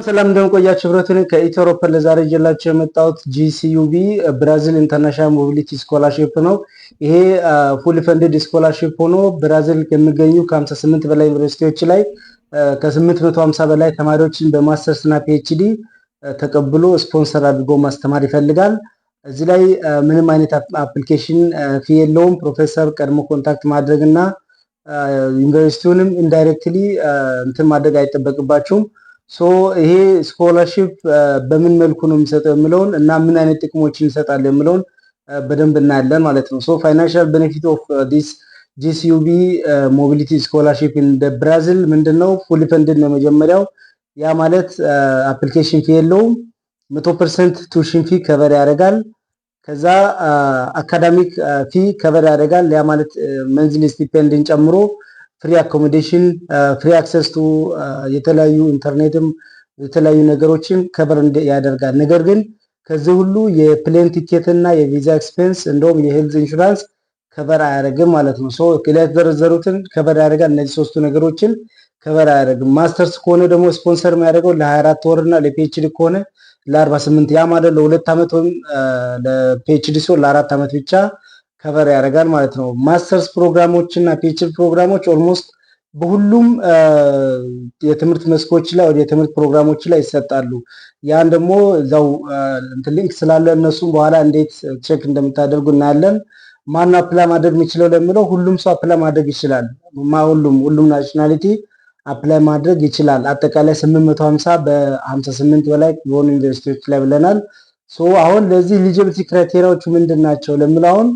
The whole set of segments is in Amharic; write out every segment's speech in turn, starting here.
ሰላም እንደምቆያችሁ ህብረቱን ከኢትዮሮፕ ለዛሬ ይዤላችሁ የመጣሁት ጂሲዩቢ ብራዚል ኢንተርናሽናል ሞቢሊቲ ስኮላርሺፕ ነው። ይሄ ፉል ፈንድድ ስኮላርሺፕ ሆኖ ብራዚል ከሚገኙ ከ58 በላይ ዩኒቨርሲቲዎች ላይ ከ850 በላይ ተማሪዎችን በማስተርስ እና ፒኤችዲ ተቀብሎ ስፖንሰር አድርጎ ማስተማር ይፈልጋል። እዚህ ላይ ምንም አይነት አፕሊኬሽን ፊ የለውም። ፕሮፌሰር ቀድሞ ኮንታክት ማድረግና ዩኒቨርሲቲውንም ኢንዳይሬክትሊ እንትን ማድረግ አይጠበቅባችሁም። ሶ ይሄ ስኮላርሺፕ በምን መልኩ ነው የሚሰጠው የሚለውን እና ምን አይነት ጥቅሞችን ይሰጣል የሚለውን በደንብ እናያለን ማለት ነው። ሶ ፋይናንሻል ቤኔፊት ኦፍ ዲስ ጂሲዩቢ ሞቢሊቲ ስኮላርሺፕ ኢን ብራዚል ምንድነው? ፉሊ ፈንድድ ነው መጀመሪያው። ያ ማለት አፕሊኬሽን ፊ የለውም። 100% ቱሽን ፊ ከቨር ያደርጋል። ከዛ አካዳሚክ ፊ ከቨር ያደርጋል። ያ ማለት መንዝሊ ስቲፔንድን ጨምሮ ፍሪ አኮሞዴሽን ፍሪ አክሰስ ቱ የተለያዩ ኢንተርኔትም የተለያዩ ነገሮችን ከቨር ያደርጋል። ነገር ግን ከዚህ ሁሉ የፕሌን ቲኬት እና የቪዛ ኤክስፔንስ እንደውም የሄልዝ ኢንሹራንስ ከቨር አያደርግም ማለት ነው። ሶ የተዘረዘሩትን ከቨር ያደርጋል። እነዚህ ሶስቱ ነገሮችን ከቨር አያደርግም። ማስተርስ ከሆነ ደግሞ ስፖንሰር የሚያደርገው ለ24 ወር እና ለፒኤችዲ ከሆነ ለ48 ያ ማለት ለ2 ዓመት ወይም ለፒኤችዲ ሲሆን ለ4 ዓመት ብቻ ከቨር ያደርጋል ማለት ነው። ማስተርስ ፕሮግራሞች እና ፒኤችዲ ፕሮግራሞች ኦልሞስት በሁሉም የትምህርት መስኮች ላይ ወደ የትምህርት ፕሮግራሞች ላይ ይሰጣሉ። ያን ደግሞ እዛው ሊንክ ስላለ እነሱም በኋላ እንዴት ቼክ እንደምታደርጉ እናያለን። ማን አፕላይ ማድረግ የሚችለው ለሚለው ሁሉም ሰው አፕላይ ማድረግ ይችላል። ሁሉም ናሽናሊቲ አፕላይ ማድረግ ይችላል። አጠቃላይ 850 በ58 በላይ በሆኑ ዩኒቨርሲቲዎች ላይ ብለናል። ሶ አሁን ለዚህ ኤሊጂቢሊቲ ክራይቴሪያዎቹ ምንድን ናቸው ለሚለው አሁን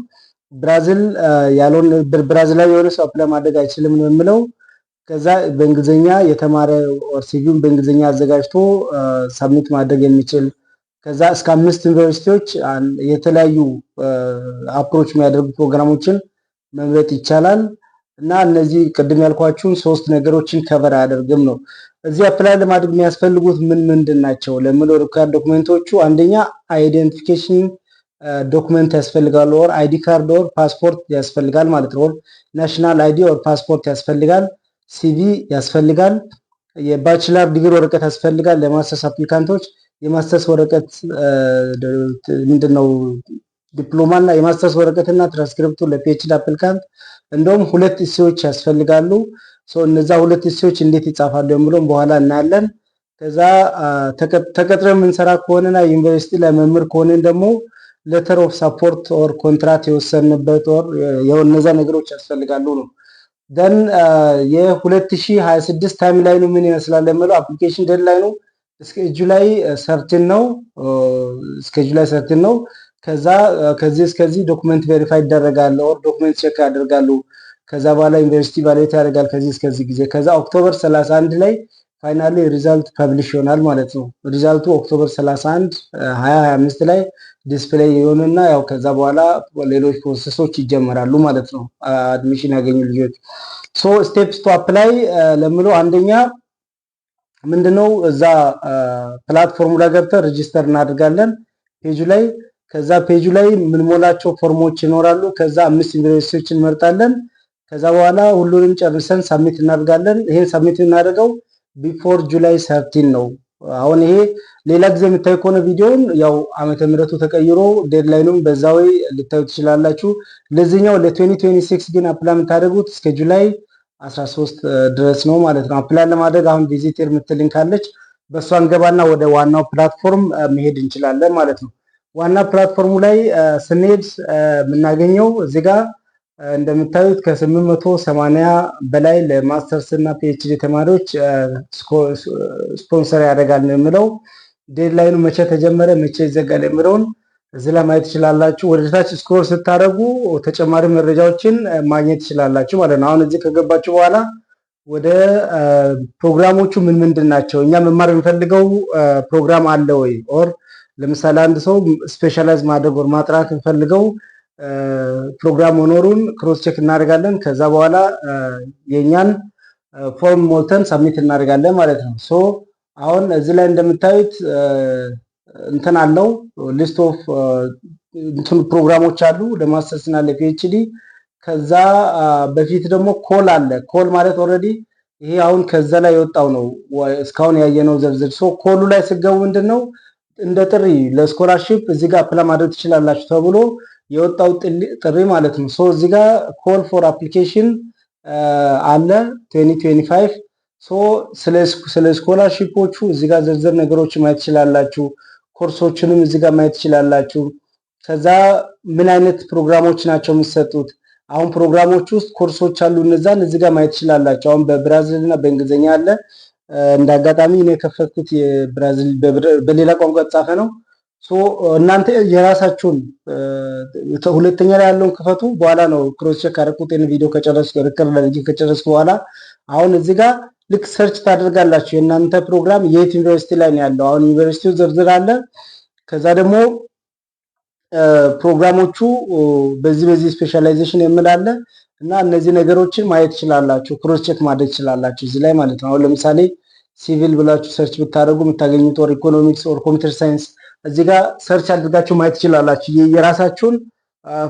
ብራዚላዊ የሆነ ሰው አፕላይ ማድረግ አይችልም ነው የሚለው። ከዛ በእንግሊዝኛ የተማረ ሲቪውን በእንግሊዝኛ አዘጋጅቶ ሳብሚት ማድረግ የሚችል ከዛ እስከ 5 ዩኒቨርሲቲዎች የተለያዩ አፕሮች የሚያደርጉ ፕሮግራሞችን መምረጥ ይቻላል። እና እነዚህ ቅድም ያልኳችሁን 3 ነገሮችን ከቨር አያደርግም ነው። እዚህ አፕላይ ለማድረግ የሚያስፈልጉት ምንድን ናቸው ለሚለው ሪኳየርድ ዶክመንቶቹ አንደኛ አይዴንቲፊኬሽን ዶክመንት ያስፈልጋል። ኦር አይዲ ካርድ ኦር ፓስፖርት ያስፈልጋል ማለት ነው። ናሽናል አይዲ ኦር ፓስፖርት ያስፈልጋል። ሲቪ ያስፈልጋል። የባችለር ዲግሪ ወረቀት ያስፈልጋል። ለማስተርስ አፕሊካንቶች የማስተርስ ወረቀት ምንድነው ዲፕሎማ እና የማስተርስ ወረቀትና ትራንስክሪፕቱ ለፒኤችዲ አፕሊካንት እንደውም 2 ኢሲዎች ያስፈልጋሉ። እነዛ 2 ኢሲዎች እንዴት ይጻፋሉ የሚለውን በኋላ እናያለን። ከዛ ተቀጥረን የምንሰራ ከሆነና ዩኒቨርሲቲ ላይ መምህር ከሆነን ደግሞ ሌተር ኦፍ ሰፖርት ኦር ኮንትራት የወሰንበት ኦር የነዛ ነገሮች ያስፈልጋሉ ነው። ደን የ2026 ታይም ላይኑ ምን ይመስላል የሚለው አፕሊኬሽን ዴድላይኑ እስከ ጁላይ 13 ነው። እስከ ጁላይ 13 ነው። ከዛ ከዚህ እስከዚህ ዶክመንት ቬሪፋይ ይደረጋል ኦር ዶክመንት ቼክ ያደርጋሉ። ከዛ በኋላ ዩኒቨርሲቲ ቫሊዴት ያደርጋል ከዚህ እስከዚህ ጊዜ። ከዛ ኦክቶበር 31 ላይ ፋይናሊ ሪዛልት ፐብሊሽ ይሆናል ማለት ነው። ሪዛልቱ ኦክቶበር 31 2025 ላይ ዲስፕሌይ ይሆንና ያው ከዛ በኋላ ሌሎች ፕሮሰሶች ይጀመራሉ ማለት ነው። አድሚሽን ያገኙ ልጆች ስቴፕስ ቱ አፕላይ ለምለው አንደኛ ምንድነው እዛ ፕላትፎርሙ ላይ ገብተን ሬጂስተር እናደርጋለን ፔጁ ላይ። ከዛ ፔጁ ላይ ምንሞላቸው ፎርሞች ይኖራሉ። ከዛ 5 ዩኒቨርሲቲዎችን እንመርጣለን። ከዛ በኋላ ሁሉንም ጨርሰን ሳብሚት እናደርጋለን። ይሄን ሳብሚት እናደርገው ቢፎር ጁላይ 13 ነው። አሁን ይሄ ሌላ ጊዜ የምታዩ ከሆነ ቪዲዮውን ያው ዓመተ ምህረቱ ተቀይሮ ዴድላይኑም በዛው ልታዩ ትችላላችሁ። ለዚህኛው ለ2026 ግን አፕላይ የምታደርጉት እስከ ጁላይ 13 ድረስ ነው ማለት ነው። አፕላይ ለማድረግ አሁን ቪዚተር የምትል ካለች በእሷ እንገባና ወደ ዋናው ፕላትፎርም መሄድ እንችላለን ማለት ነው። ዋና ፕላትፎርሙ ላይ ስንሄድ የምናገኘው እዚህ ጋር እንደምታዩት ከ880 በላይ ለማስተርስ እና ፒኤችዲ ተማሪዎች ስፖንሰር ያደርጋል ነው የሚለው። ዴድላይኑ መቼ ተጀመረ መቼ ይዘጋል የሚለውን እዚህ ላይ ማየት ትችላላችሁ። ወደ ታች ስክሮል ስታደርጉ ተጨማሪ መረጃዎችን ማግኘት ትችላላችሁ ማለት ነው። አሁን እዚህ ከገባችሁ በኋላ ወደ ፕሮግራሞቹ ምንድን ናቸው፣ እኛ መማር የምንፈልገው ፕሮግራም አለ ወይ ኦር ለምሳሌ አንድ ሰው ስፔሻላይዝ ማድረግ ወር ማጥራት እንፈልገው ፕሮግራም መኖሩን ክሮስ ቼክ እናደርጋለን። ከዛ በኋላ የኛን ፎርም ሞልተን ሳብሚት እናደርጋለን ማለት ነው። አሁን እዚህ ላይ እንደምታዩት እንትን አለው ሊስት ኦፍ ፕሮግራሞች አሉ ለማስተርስ እና ለፒኤችዲ። ከዛ በፊት ደግሞ ኮል አለ። ኮል ማለት ኦልሬዲ ይሄ አሁን ከዛ ላይ የወጣው ነው እስካሁን ያየነው ዝርዝር። ሶ ኮሉ ላይ ስገቡ ምንድነው እንደ ጥሪ ለስኮላርሺፕ እዚህ ጋር አፕላይ ማድረግ ትችላላችሁ ተብሎ የወጣው ጥሪ ማለት ነው። ሶ እዚህ ጋር ኮል ፎር አፕሊኬሽን አለ 2025 ሶ ስለ ስኮላርሺፖቹ እዚህ ጋር ዝርዝር ነገሮች ማየት ትችላላችሁ። ኮርሶችንም እዚህ ጋር ማየት ትችላላችሁ። ከዛ ምን አይነት ፕሮግራሞች ናቸው የሚሰጡት? አሁን ፕሮግራሞች ውስጥ ኮርሶች አሉ። እነዛን እዚህ ጋር ማየት ትችላላችሁ። አሁን በብራዚል እና በእንግሊዝኛ አለ። እንዳጋጣሚ እኔ የከፈትኩት የብራዚል በሌላ ቋንቋ የተጻፈ ነው። ሶ እናንተ የራሳችሁን ሁለተኛ ላይ ያለውን ክፈቱ። በኋላ ነው ክሮስ ቼክ አደረኩት ቪዲዮ ከጨረስኩ ሪከርድ አድርጌ ከጨረስኩ በኋላ አሁን እዚህ ጋር ልክ ሰርች ታደርጋላችሁ። የእናንተ ፕሮግራም የት ዩኒቨርሲቲ ላይ ነው ያለው። አሁን ዩኒቨርሲቲው ዝርዝር አለ። ከዛ ደግሞ ፕሮግራሞቹ በዚህ ስፔሻላይዜሽን የምላለ እና እነዚህ ነገሮችን ማየት ትችላላችሁ። ክሮስ ቼክ ማድረግ ትችላላችሁ እዚህ ላይ ማለት ነው። አሁን ለምሳሌ ሲቪል ብላችሁ ሰርች ብታደርጉ የምታገኙት ኦር ኢኮኖሚክስ ኦር ኮምፒውተር ሳይንስ እዚህ ጋር ሰርች አድርጋችሁ ማየት ትችላላችሁ የራሳችሁን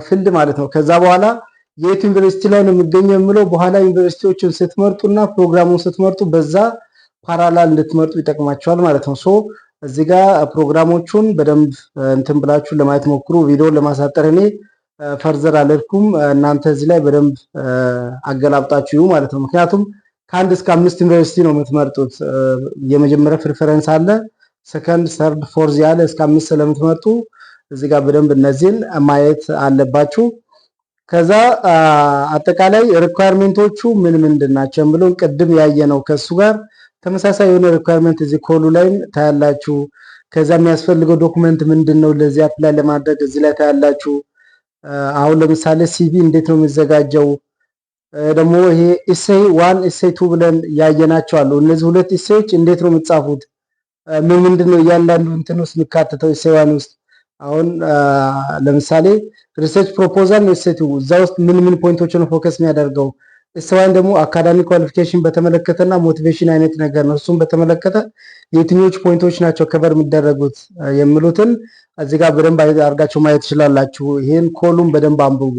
ፊልድ ማለት ነው። ከዛ በኋላ የት ዩኒቨርሲቲ ላይ ነው የሚገኘው የምለው በኋላ ዩኒቨርሲቲዎችን ስትመርጡና ፕሮግራሙን ስትመርጡ በዛ ፓራላል እንድትመርጡ ይጠቅማችኋል ማለት ነው። ሶ እዚህ ጋር ፕሮግራሞቹን በደንብ እንትን ብላችሁ ለማየት ሞክሩ። ቪዲዮን ለማሳጠር እኔ ፈርዘር አልሄድኩም። እናንተ እዚህ ላይ በደንብ አገላብጣችሁ ማለት ነው። ምክንያቱም ከአንድ እስከ 5 ዩኒቨርሲቲ ነው የምትመርጡት። የመጀመሪያ ፕሪፈረንስ አለ፣ ሰከንድ፣ ሰርድ፣ ፎርዝ ያለ እስከ 5 ስለምትመርጡ እዚህ ጋር በደንብ እነዚህን ማየት አለባችሁ። ከዛ አጠቃላይ ሪኳየርመንቶቹ ምን ምንድን ናቸው ብለን ቅድም ያየነው ከሱ ጋር ተመሳሳይ የሆነ ሪኳየርመንት እዚህ ኮሉ ላይ ታያላችሁ። ከዛ የሚያስፈልገው ዶክመንት ምንድነው ለዚህ አፕላይ ለማድረግ እዚህ ላይ ታያላችሁ። አሁን ለምሳሌ ሲቪ እንዴት ነው የሚዘጋጀው፣ ደግሞ ይሄ ኢሴይ 1 ኢሴይ 2 ብለን ያየናቸው አሉ። እነዚህ ሁለት ኢሴዮች እንዴት ነው የሚጻፉት፣ ምንድነው እያንዳንዱ እንትን ውስጥ የሚካተተው ኢሴይ 1 ውስጥ አሁን ለምሳሌ ሪሰርች ፕሮፖዛል ነው ኢሴይ 2 እዛ ውስጥ ምን ፖይንቶችን ነው ፎከስ የሚያደርገው። ኢሴይ 1 ደግሞ አካዳሚክ ኳሊፊኬሽን በተመለከተና ሞቲቬሽን አይነት ነገር ነው። እሱም በተመለከተ የትኞቹ ፖይንቶች ናቸው ከቨር የሚደረጉት የሚሉትን እዚህ ጋር በደንብ አድርጋችሁ ማየት ትችላላችሁ። ይሄን ኮሉም በደንብ አንብቡ።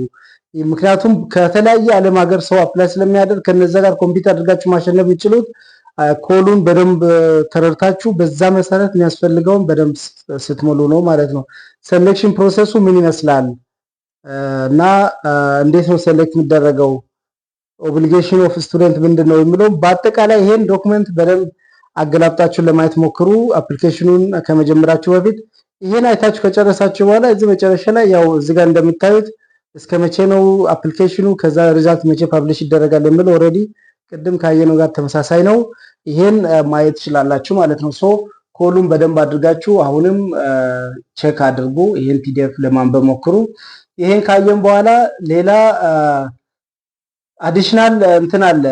ምክንያቱም ከተለያየ ዓለም ሀገር ሰው አፕላይ ስለሚያደርግ ከነዛ ጋር ኮምፒውተር አድርጋችሁ ማሸነፍ የምትችሉት ኮሉን በደንብ ተረድታችሁ በዛ መሰረት የሚያስፈልገውን በደንብ ስትሞሉ ነው ማለት ነው። ሴሌክሽን ፕሮሰሱ ምን ይመስላል እና እንዴት ነው ሴሌክት የሚደረገው፣ ኦብሊጌሽን ኦፍ ስቱደንት ምንድነው የሚለው በአጠቃላይ ይሄን ዶክመንት በደንብ አገላብጣችሁ ለማየት ሞክሩ። አፕሊኬሽኑን ከመጀመራችሁ በፊት ይሄን አይታችሁ ከጨረሳችሁ በኋላ እዚህ መጨረሻ ላይ ያው እዚህ ጋር እንደምታዩት እስከ መቼ ነው አፕሊኬሽኑ፣ ከዛ ሪዛልት መቼ ፐብሊሽ ይደረጋል የሚለው ኦሬዲ ቅድም ካየነው ጋር ተመሳሳይ ነው። ይሄን ማየት ትችላላችሁ ማለት ነው። ሶ ኮሉን በደንብ አድርጋችሁ አሁንም ቼክ አድርጉ። ይሄን ፒዲኤፍ ለማንበብ ሞክሩ። ይሄን ካየን በኋላ ሌላ አዲሽናል እንትን አለ፣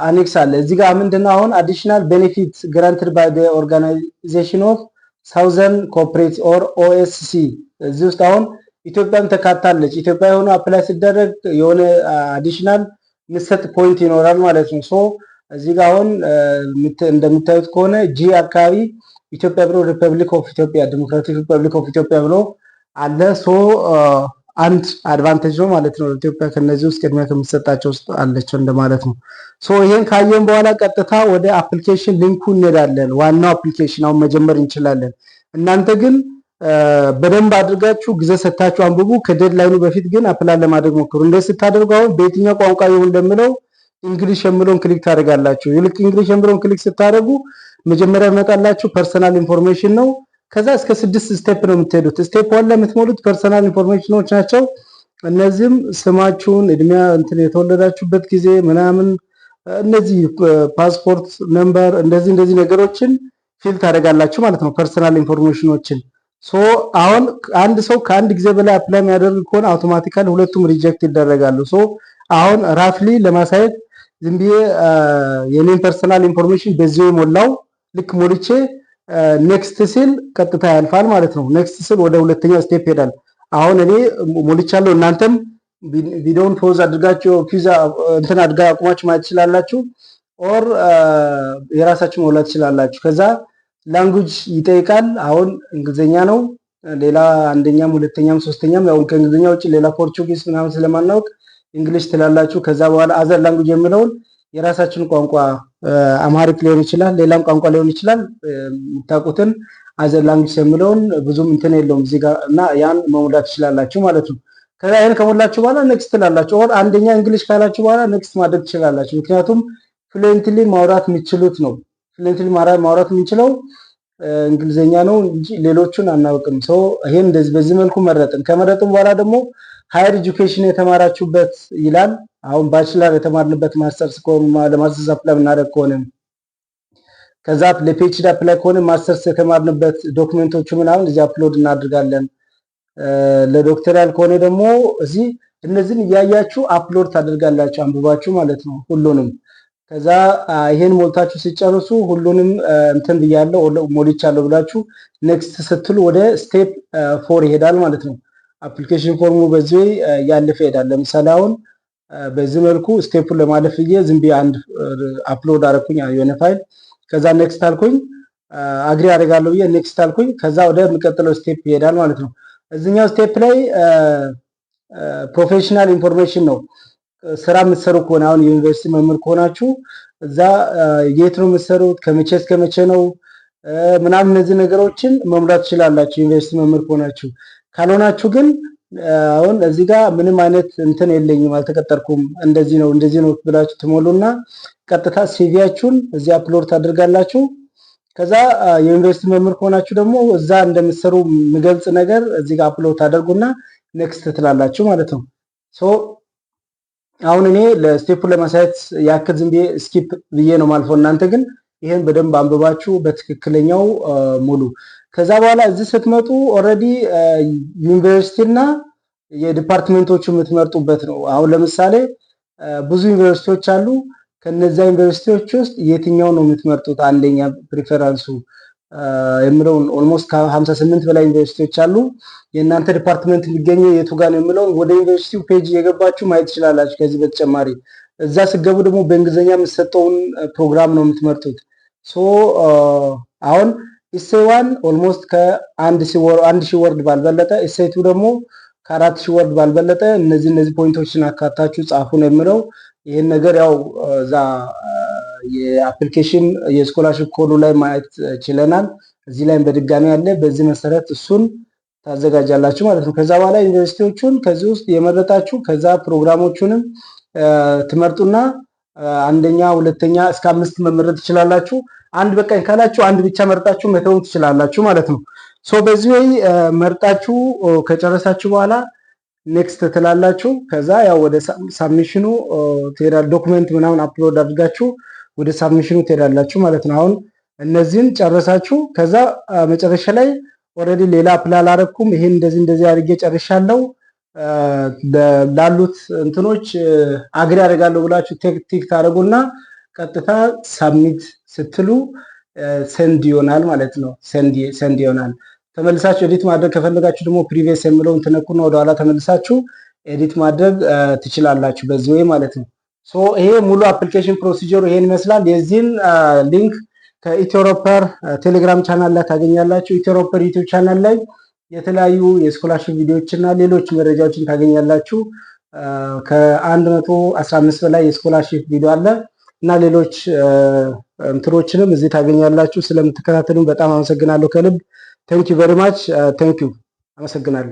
አኔክስ አለ እዚህ ጋር ምንድነው አሁን አዲሽናል ቤኔፊት ግራንትድ ባይ ዘ ኦርጋናይዜሽን ኦፍ ሳውዘርን ኮኦፕሬቲቭ ኦር ኦኤስሲ እዚህ ውስጥ አሁን ኢትዮጵያም ተካታለች። ኢትዮጵያ የሆነ አፕላይ ሲደረግ የሆነ አዲሽናል ምሰጥ ፖይንት ይኖራል ማለት ነው። ሶ እዚህ ጋር አሁን እንደምታዩት ከሆነ ጂ አካባቢ ኢትዮጵያ ብሎ ሪፐብሊክ ኦፍ ኢትዮጵያ ዲሞክራቲክ ሪፐብሊክ ኦፍ ኢትዮጵያ ብሎ አለ። ሶ አንድ አድቫንቴጅ ነው ማለት ነው። ኢትዮጵያ ከነዚህ ውስጥ ቅድሚያ ከሚሰጣቸው ውስጥ አለች እንደማለት ነው። ሶ ይሄን ካየን በኋላ ቀጥታ ወደ አፕሊኬሽን ሊንኩ እንሄዳለን። ዋናው አፕሊኬሽን አሁን መጀመር እንችላለን። እናንተ ግን በደንብ አድርጋችሁ ጊዜ ሰታችሁ አንብቡ። ከዴድላይኑ በፊት ግን አፕላይ ለማድረግ ሞክሩ። እንደዚህ ስታደርጉ አሁን በየትኛው ቋንቋ ይሁን እንደምለው እንግሊሽ የሚለውን ክሊክ ታደርጋላችሁ። ይልቅ እንግሊሽ የሚለውን ክሊክ ስታደርጉ መጀመሪያ ይመጣላችሁ ፐርሰናል ኢንፎርሜሽን ነው። ከዛ እስከ 6 ስቴፕ ነው የምትሄዱት። ስቴፕ 1 ላይ የምትሞሉት ፐርሰናል ኢንፎርሜሽኖች ናቸው። እነዚህም ስማችሁን፣ እድሜያ፣ እንትን የተወለዳችሁበት ጊዜ ምናምን፣ እነዚህ ፓስፖርት ነምበር፣ እንደዚህ ነገሮችን ፊል ታደርጋላችሁ ማለት ነው ፐርሰናል ኢንፎርሜሽኖችን። ሶ አሁን አንድ ሰው ከአንድ ጊዜ በላይ አፕላይ የሚያደርግ ከሆነ አውቶማቲካሊ ሁለቱም ሪጀክት ይደረጋሉ። ሶ አሁን ራፍሊ ለማሳየት ዝም ብዬ የኔን ፐርሰናል ኢንፎርሜሽን በዚሁ ሞላው። ልክ ሞልቼ ኔክስት ሲል ቀጥታ ያልፋል ማለት ነው። ኔክስት ሲል ወደ ሁለተኛው ስቴፕ ይሄዳል። አሁን እኔ ሞልቻለሁ። እናንተም ቪዲዮውን ፖዝ አድርጋችሁ ፒዛ እንትን አድርጋ አቁማችሁ ማየት ትችላላችሁ፣ ኦር የራሳችሁ መውላት ትችላላችሁ። ከዛ ላንጉጅ ይጠይቃል። አሁን እንግሊዘኛ ነው። ሌላ አንደኛም ሁለተኛም ሶስተኛም ያው ከእንግሊዘኛ ውጭ ሌላ ፖርቹጊዝ ምናምን ስለማናውቅ እንግሊሽ ትላላችሁ። ከዛ በኋላ አዘር ላንጉጅ የሚለውን የራሳችን ቋንቋ አማሪክ ሊሆን ይችላል፣ ሌላም ቋንቋ ሊሆን ይችላል። የምታውቁትን አዘር ላንጉጅ የሚለውን ብዙም እንትን የለውም እዚህ ጋር እና ያን መሙላት ትችላላችሁ ማለት ነው። ከዛ ይሄን ከሞላችሁ በኋላ ኔክስት ትላላችሁ። ኦር አንደኛ እንግሊሽ ካላችሁ በኋላ ኔክስት ማድረግ ትችላላችሁ። ምክንያቱም ፍሉዌንትሊ ማውራት የምትችሉት ነው። ፍሉዌንትሊ ማውራት የምንችለው እንግሊዘኛ ነው እንጂ ሌሎቹን አናውቅም። ሰው ይሄን እንደዚህ በዚህ መልኩ መረጥን። ከመረጥን በኋላ ደግሞ ሃየር ኤጁኬሽን የተማራችሁበት ይላል። አሁን ባችለር የተማርንበት ማስተርስ ከሆነ ለማስተርስ አፕላይ የምናደርግ ከሆነ ከዛ ለፒኤችዲ አፕላይ ከሆነ ማስተርስ የተማርንበት ዶክመንቶቹ ምናምን እዚህ አፕሎድ እናድርጋለን። ለዶክተራል ከሆነ ደግሞ እዚህ እነዚህን እያያችሁ አፕሎድ ታደርጋላችሁ አንብባችሁ ማለት ነው ሁሉንም። ከዛ ይሄን ሞልታችሁ ሲጨርሱ ሁሉንም እንትን ብያለሁ ሞልቻለሁ ብላችሁ ኔክስት ስትሉ ወደ ስቴፕ 4 ይሄዳል ማለት ነው። አፕሊኬሽን ፎርሙ በዚህ ያለፈ ይሄዳል። ለምሳሌ አሁን በዚህ መልኩ ስቴፑን ለማለፍ ዝም ብዬ አንድ አፕሎድ አደረኩኝ የሆነ ፋይል። ከዛ ኔክስት አልኩኝ፣ አግሪ አደርጋለሁ ብዬ ኔክስት አልኩኝ። ከዛ ወደ የሚቀጥለው ስቴፕ ይሄዳል ማለት ነው። እዚህኛው ስቴፕ ላይ ፕሮፌሽናል ኢንፎርሜሽን ነው። ስራ የምትሰሩ ከሆነ አሁን ዩኒቨርሲቲ መምህር ከሆናችሁ እዛ የት ነው የምትሰሩት፣ ከመቼ እስከ መቼ ነው ምናምን እነዚህ ነገሮችን መሙላት ትችላላችሁ ዩኒቨርሲቲ መምህር ከሆናችሁ። ካልሆናችሁ ግን አሁን እዚህ ጋር ምንም አይነት እንትን የለኝም አልተቀጠርኩም እንደዚህ ነው ብላችሁ ትሞሉና ቀጥታ ሲቪያችሁን እዚህ አፕሎድ ታደርጋላችሁ። ከዛ የዩኒቨርሲቲ መምህር ከሆናችሁ ደግሞ እዛ እንደምትሰሩ የሚገልጽ ነገር እዚህ ጋር አፕሎድ ታደርጉና ኔክስት ትላላችሁ ማለት ነው። ሶ አሁን እኔ ለስቴፑን ለማሳየት ያክል ዝም ብዬ ስኪፕ ብዬ ነው ማልፈው። እናንተ ግን ይሄን በደንብ አንብባችሁ በትክክለኛው ሙሉ። ከዛ በኋላ እዚህ ስትመጡ ኦልሬዲ ዩኒቨርሲቲና የዲፓርትመንቶቹ የምትመርጡበት ነው። አሁን ለምሳሌ ብዙ ዩኒቨርሲቲዎች አሉ። ከነዛ ዩኒቨርሲቲዎች ውስጥ የትኛው ነው የምትመርጡት? አንደኛ ፕሪፈራንሱ የምለውን ኦልሞስት ከ58 በላይ ዩኒቨርሲቲዎች አሉ። የእናንተ ዲፓርትመንት የሚገኘው የቱ ጋር ነው የምለውን ወደ ዩኒቨርሲቲው ፔጅ እየገባችሁ ማየት ትችላላችሁ። ከዚህ በተጨማሪ እዛ ስገቡ ደግሞ በእንግሊዝኛ የምትሰጠውን ፕሮግራም ነው የምትመርጡት። ሶ አሁን ኢሴዋን ኦልሞስት ከ1 ሺህ ወርድ ባልበለጠ፣ ኢሴቱ ደግሞ ከ4 ሺህ ወርድ ባልበለጠ እነዚህ ፖይንቶችን አካታችሁ ጻፉ ነው የምለው። ይህን ነገር ያው እዛ የአፕሊኬሽን የስኮላርሽፕ ኮዱ ላይ ማየት ችለናል። እዚህ ላይ በድጋሚ አለ። በዚህ መሰረት እሱን ታዘጋጃላችሁ ማለት ነው። ከዛ በኋላ ዩኒቨርሲቲዎቹን ከዚህ ውስጥ የመረጣችሁ ከዛ ፕሮግራሞቹንም ትመርጡና አንደኛ፣ ሁለተኛ እስከ 5 መመረጥ ትችላላችሁ። አንድ በቃኝ ካላችሁ አንድ ብቻ መርጣችሁ መተው ትችላላችሁ ማለት ነው። ሶ በዚህ ወይ መርጣችሁ ከጨረሳችሁ በኋላ ኔክስት ትላላችሁ። ከዛ ያው ወደ ሳብሚሽኑ ትሄዳላችሁ። ዶክመንት ምናምን አፕሎድ አድርጋችሁ ወደ ሳብሚሽኑ ትሄዳላችሁ ማለት ነው። አሁን እነዚህን ጨረሳችሁ። ከዛ መጨረሻ ላይ ኦልሬዲ ሌላ አፕላይ አላረኩም ይሄን እንደዚህ አድርጌ ጨርሻለሁ ላሉት እንትኖች አግሪ አደርጋለሁ ብላችሁ ቲክ ታደርጉና ቀጥታ ሳብሚት ስትሉ ሰንድ ይሆናል ማለት ነው። ሰንድ ይሆናል። ተመልሳችሁ ኤዲት ማድረግ ከፈለጋችሁ ደግሞ ፕሪቪየስ የሚለውን ትነኩና ወደ ኋላ ተመልሳችሁ ኤዲት ማድረግ ትችላላችሁ በዚህ ወይ ማለት ነው። ሶ ይሄ ሙሉ አፕሊኬሽን ፕሮሲጀሩ ይሄን ይመስላል። የዚህን ሊንክ ከኢትዮሮፐር ቴሌግራም ቻናል ላይ ታገኛላችሁ። ኢትዮሮፐር ዩቲዩብ ቻናል ላይ የተለያዩ የስኮላርሽፕ ቪዲዮዎች እና ሌሎች መረጃዎችን ታገኛላችሁ። ከ115 በላይ የስኮላርሽፕ ቪዲዮ አለ እና ሌሎች እንትሮችንም እዚህ ታገኛላችሁ። ስለምትከታተሉን በጣም አመሰግናለሁ ከልብ። ቴንክ ዩ ቬሪ ማች። ቴንክ ዩ። አመሰግናለሁ።